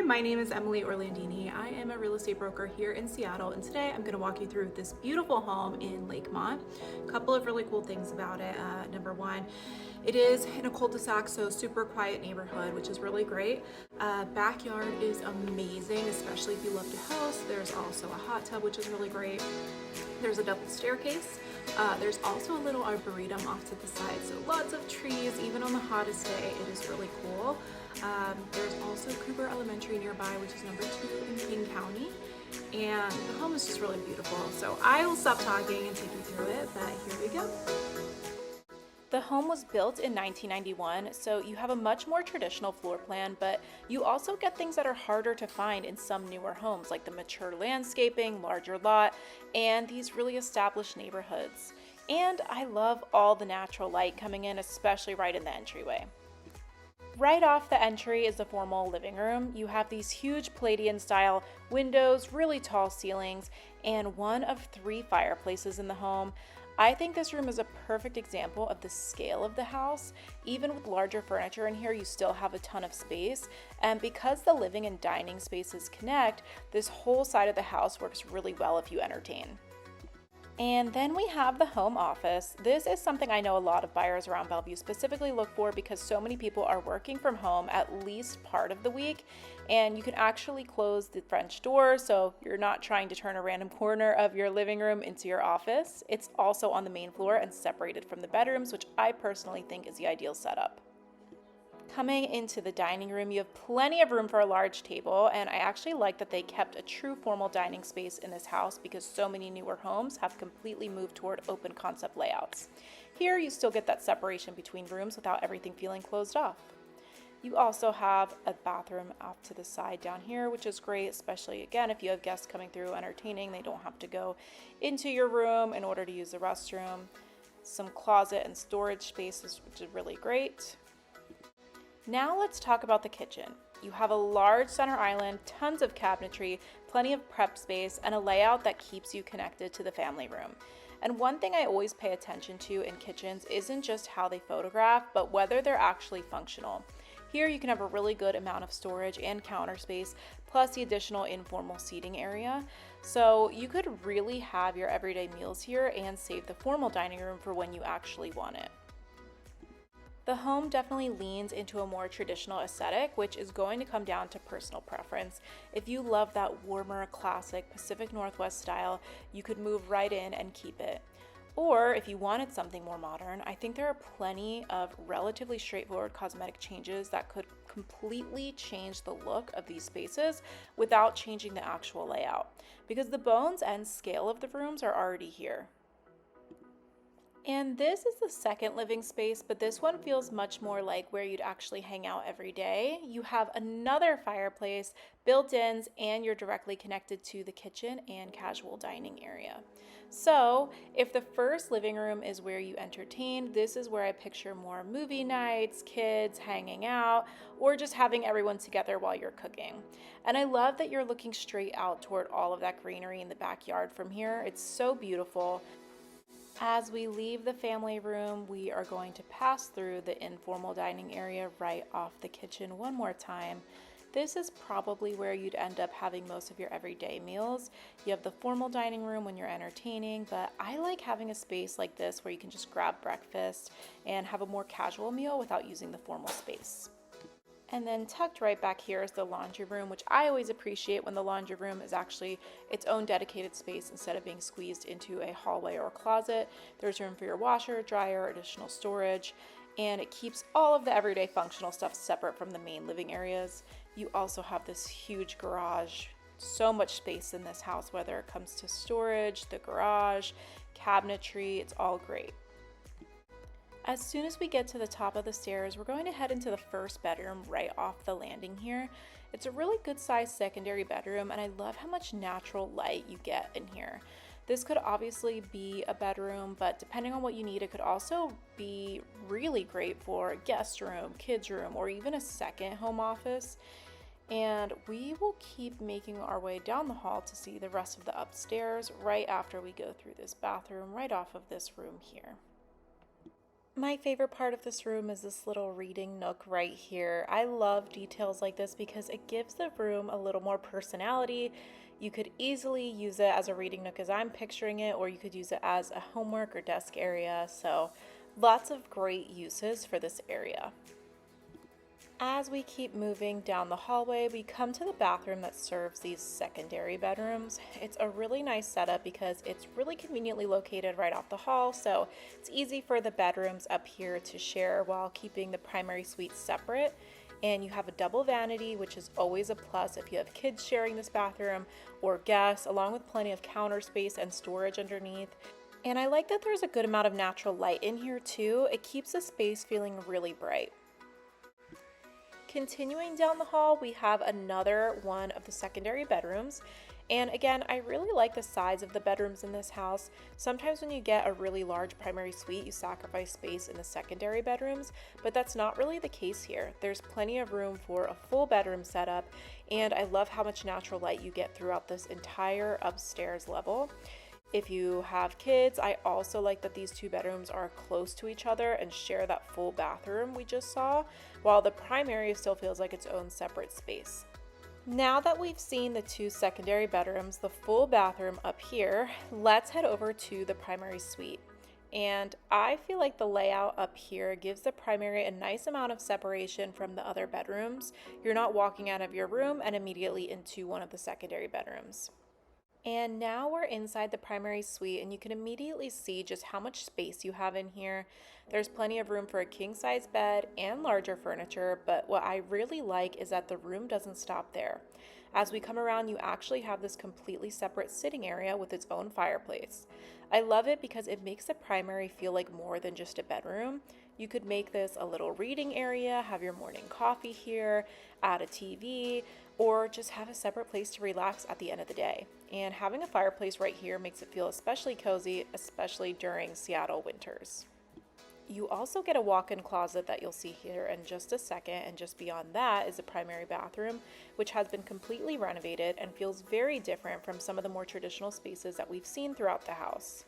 Hi, my name is Emily Orlandini. I am a real estate broker here in Seattle, and today I'm going to walk you through this beautiful home in Lakemont. A couple of really cool things about it. Number one, it is in a cul-de-sac, so super quiet neighborhood, which is really great. Backyard is amazing, especially if you love to host. There's also a hot tub, which is really great. There's a double staircase. There's also a little arboretum off to the side, so lots of trees. Even on the hottest day, it is really cool. There's also Cooper Elementary nearby, which is number 2 in King County, and the home is just really beautiful. So I will stop talking and take you through it, but here we go. The home was built in 1991, so you have a much more traditional floor plan, but you also get things that are harder to find in some newer homes, like the mature landscaping, larger lot, and these really established neighborhoods. And I love all the natural light coming in, especially right in the entryway. Right off the entry is the formal living room. You have these huge Palladian style windows, really tall ceilings, and one of 3 fireplaces in the home. I think this room is a perfect example of the scale of the house. Even with larger furniture in here, you still have a ton of space. And because the living and dining spaces connect, this whole side of the house works really well if you entertain. And then we have the home office. This is something I know a lot of buyers around Bellevue specifically look for because so many people are working from home at least part of the week, and you can actually close the French door so you're not trying to turn a random corner of your living room into your office. It's also on the main floor and separated from the bedrooms, which I personally think is the ideal setup. Coming into the dining room, you have plenty of room for a large table, and I actually like that they kept a true formal dining space in this house because so many newer homes have completely moved toward open concept layouts. Here you still get that separation between rooms without everything feeling closed off. You also have a bathroom off to the side down here, which is great, especially again if you have guests coming through entertaining. They don't have to go into your room in order to use the restroom. Some closet and storage spaces, which is really great. Now let's talk about the kitchen. You have a large center island, tons of cabinetry, plenty of prep space, and a layout that keeps you connected to the family room. And one thing I always pay attention to in kitchens isn't just how they photograph, but whether they're actually functional. Here you can have a really good amount of storage and counter space, plus the additional informal seating area. So you could really have your everyday meals here and save the formal dining room for when you actually want it. The home definitely leans into a more traditional aesthetic, which is going to come down to personal preference. If you love that warmer, classic Pacific Northwest style, you could move right in and keep it. Or if you wanted something more modern, I think there are plenty of relatively straightforward cosmetic changes that could completely change the look of these spaces without changing the actual layout, because the bones and scale of the rooms are already here. And this is the second living space, but this one feels much more like where you'd actually hang out every day. You have another fireplace, built-ins, and you're directly connected to the kitchen and casual dining area. So if the first living room is where you entertain, this is where I picture more movie nights, kids hanging out, or just having everyone together while you're cooking. And I love that you're looking straight out toward all of that greenery in the backyard from here. It's so beautiful. As we leave the family room, we are going to pass through the informal dining area right off the kitchen one more time. This is probably where you'd end up having most of your everyday meals. You have the formal dining room when you're entertaining, but I like having a space like this where you can just grab breakfast and have a more casual meal without using the formal space. And then tucked right back here is the laundry room, which I always appreciate when the laundry room is actually its own dedicated space instead of being squeezed into a hallway or a closet. There's room for your washer, dryer, additional storage, and it keeps all of the everyday functional stuff separate from the main living areas. You also have this huge garage. So much space in this house, whether it comes to storage, the garage, cabinetry, it's all great. As soon as we get to the top of the stairs, we're going to head into the first bedroom right off the landing here. It's a really good sized secondary bedroom, and I love how much natural light you get in here. This could obviously be a bedroom, but depending on what you need, it could also be really great for a guest room, kids room, or even a second home office. And we will keep making our way down the hall to see the rest of the upstairs right after we go through this bathroom right off of this room here. My favorite part of this room is this little reading nook right here. I love details like this because it gives the room a little more personality. You could easily use it as a reading nook as I'm picturing it, or you could use it as a homework or desk area. So lots of great uses for this area. As we keep moving down the hallway, we come to the bathroom that serves these secondary bedrooms. It's a really nice setup because it's really conveniently located right off the hall, so it's easy for the bedrooms up here to share while keeping the primary suite separate. And you have a double vanity, which is always a plus if you have kids sharing this bathroom or guests, along with plenty of counter space and storage underneath. And I like that there's a good amount of natural light in here too. It keeps the space feeling really bright. Continuing down the hall, we have another one of the secondary bedrooms. And again, I really like the size of the bedrooms in this house. Sometimes when you get a really large primary suite, you sacrifice space in the secondary bedrooms, but that's not really the case here. There's plenty of room for a full bedroom setup, and I love how much natural light you get throughout this entire upstairs level. If you have kids, I also like that these two bedrooms are close to each other and share that full bathroom we just saw, while the primary still feels like its own separate space. Now that we've seen the two secondary bedrooms, the full bathroom up here, let's head over to the primary suite. And I feel like the layout up here gives the primary a nice amount of separation from the other bedrooms. You're not walking out of your room and immediately into one of the secondary bedrooms. And now we're inside the primary suite, and you can immediately see just how much space you have in here. There's plenty of room for a king-size bed and larger furniture, but what I really like is that the room doesn't stop there. As we come around, you actually have this completely separate sitting area with its own fireplace. I love it because it makes the primary feel like more than just a bedroom. You could make this a little reading area, have your morning coffee here, add a TV, or just have a separate place to relax at the end of the day. And having a fireplace right here makes it feel especially cozy, especially during Seattle winters. You also get a walk-in closet that you'll see here in just a second, and just beyond that is a primary bathroom, which has been completely renovated and feels very different from some of the more traditional spaces that we've seen throughout the house.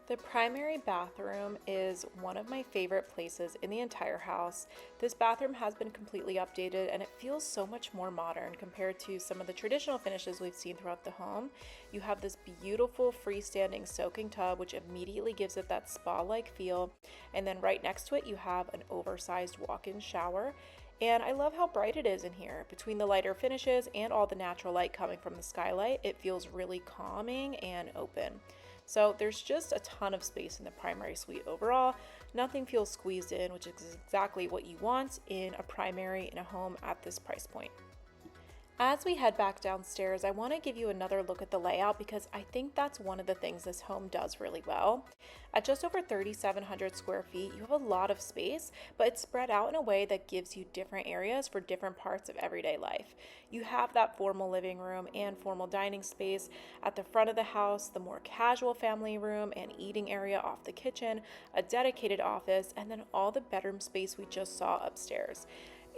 The primary bathroom is one of my favorite places in the entire house. This bathroom has been completely updated and it feels so much more modern compared to some of the traditional finishes we've seen throughout the home. You have this beautiful freestanding soaking tub, which immediately gives it that spa-like feel. And then right next to it, you have an oversized walk-in shower. And I love how bright it is in here. Between the lighter finishes and all the natural light coming from the skylight, it feels really calming and open. So there's just a ton of space in the primary suite overall. Nothing feels squeezed in, which is exactly what you want in a primary in a home at this price point. As we head back downstairs, I want to give you another look at the layout because I think that's one of the things this home does really well. At just over 3,700 square feet, you have a lot of space, but it's spread out in a way that gives you different areas for different parts of everyday life. You have that formal living room and formal dining space at the front of the house, the more casual family room and eating area off the kitchen, a dedicated office, and then all the bedroom space we just saw upstairs.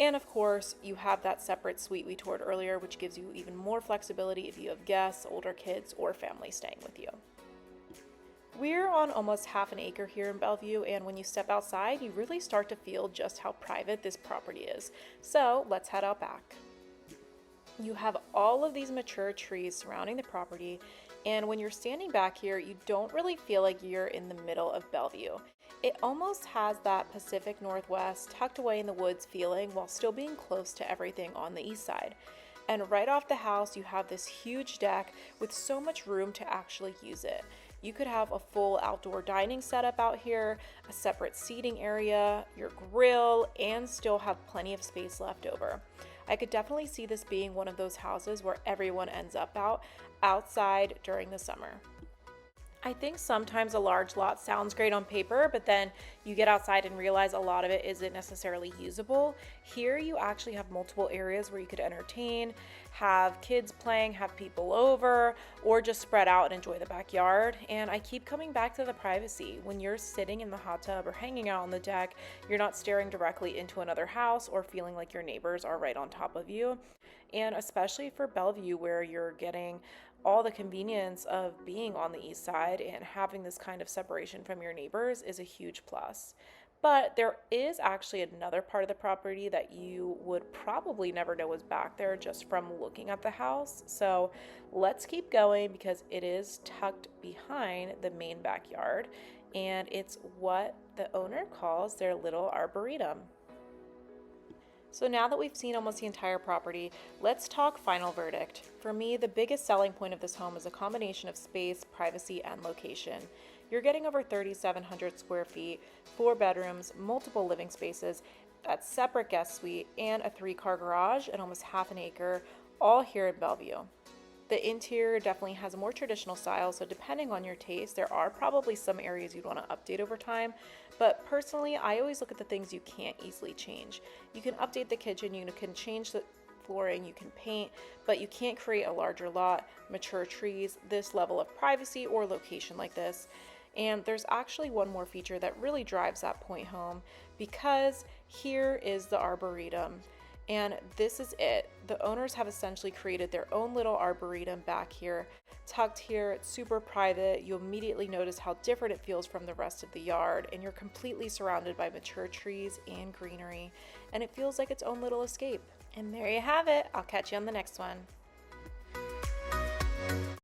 And of course, you have that separate suite we toured earlier, which gives you even more flexibility if you have guests, older kids, or family staying with you. We're on almost half an acre here in Bellevue, and when you step outside, you really start to feel just how private this property is. So let's head out back. You have all of these mature trees surrounding the property, and when you're standing back here, you don't really feel like you're in the middle of Bellevue. It almost has that Pacific Northwest tucked away in the woods feeling while still being close to everything on the east side. And right off the house, you have this huge deck with so much room to actually use it. You could have a full outdoor dining setup out here, a separate seating area, your grill, and still have plenty of space left over. I could definitely see this being one of those houses where everyone ends up outside during the summer. I think sometimes a large lot sounds great on paper, but then you get outside and realize a lot of it isn't necessarily usable. Here you actually have multiple areas where you could entertain, have kids playing, have people over, or just spread out and enjoy the backyard. And I keep coming back to the privacy. When you're sitting in the hot tub or hanging out on the deck, you're not staring directly into another house or feeling like your neighbors are right on top of you. And especially for Bellevue, where you're getting all the convenience of being on the east side and having this kind of separation from your neighbors is a huge plus. But there is actually another part of the property that you would probably never know was back there just from looking at the house. So let's keep going because it is tucked behind the main backyard, and it's what the owner calls their little arboretum. So now that we've seen almost the entire property, let's talk final verdict. For me, the biggest selling point of this home is a combination of space, privacy, and location. You're getting over 3,700 square feet, 4 bedrooms, multiple living spaces, a separate guest suite, and a 3-car garage and almost half an acre, all here in Bellevue. The interior definitely has a more traditional style, so depending on your taste, there are probably some areas you'd want to update over time. But personally, I always look at the things you can't easily change. You can update the kitchen, you can change the flooring, you can paint, but you can't create a larger lot, mature trees, this level of privacy, or location like this. And there's actually one more feature that really drives that point home, because here is the arboretum. And this is it. The owners have essentially created their own little arboretum back here, tucked here. It's super private. You immediately notice how different it feels from the rest of the yard, and you're completely surrounded by mature trees and greenery, and it feels like its own little escape. And there you have it. I'll catch you on the next one.